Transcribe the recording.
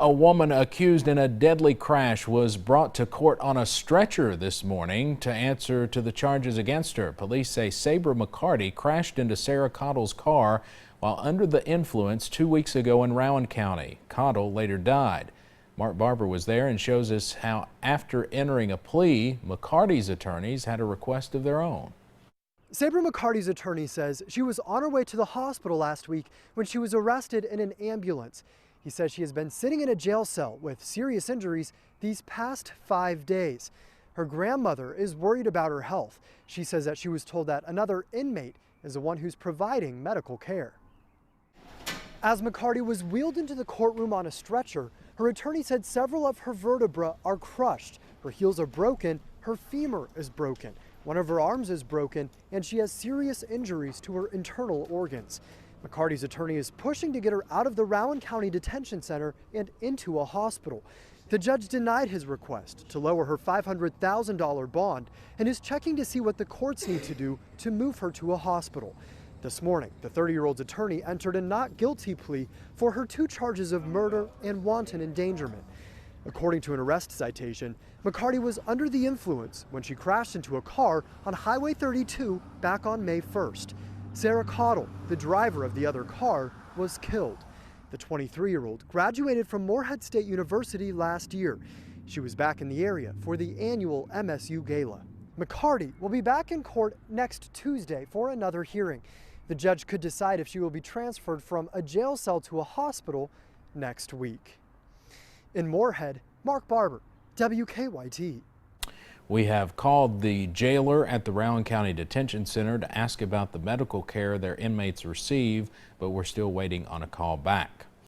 A woman accused in a deadly crash was brought to court on a stretcher this morning to answer to the charges against her. Police say Sabra McCarty crashed into Sarah Cottle's car while under the influence 2 weeks ago in Rowan County. Cottle later died. Mark Barber was there and shows us how, after entering a plea, McCarty's attorneys had a request of their own. Sabra McCarty's attorney says she was on her way to the hospital last week when she was arrested in an ambulance. He says she has been sitting in a jail cell with serious injuries these past 5 days. Her grandmother is worried about her health. She says that she was told that another inmate is the one who's providing medical care. As McCarty was wheeled into the courtroom on a stretcher, her attorney said several of her vertebrae are crushed. Her heels are broken, her femur is broken, one of her arms is broken, and she has serious injuries to her internal organs. McCarty's attorney is pushing to get her out of the Rowan County Detention Center and into a hospital. The judge denied his request to lower her $500,000 bond and is checking to see what the courts need to do to move her to a hospital. This morning, the 30-year-old's attorney entered a not guilty plea for her 2 charges of murder and wanton endangerment. According to an arrest citation, McCarty was under the influence when she crashed into a car on Highway 32 back on May 1st. Sarah Cottle, the driver of the other car, was killed. The 23-year-old graduated from Morehead State University last year. She was back in the area for the annual MSU Gala. McCarty will be back in court next Tuesday for another hearing. The judge could decide if she will be transferred from a jail cell to a hospital next week. In Morehead, Mark Barber, WKYT. We have called the jailer at the Rowan County Detention Center to ask about the medical care their inmates receive, but we're still waiting on a call back.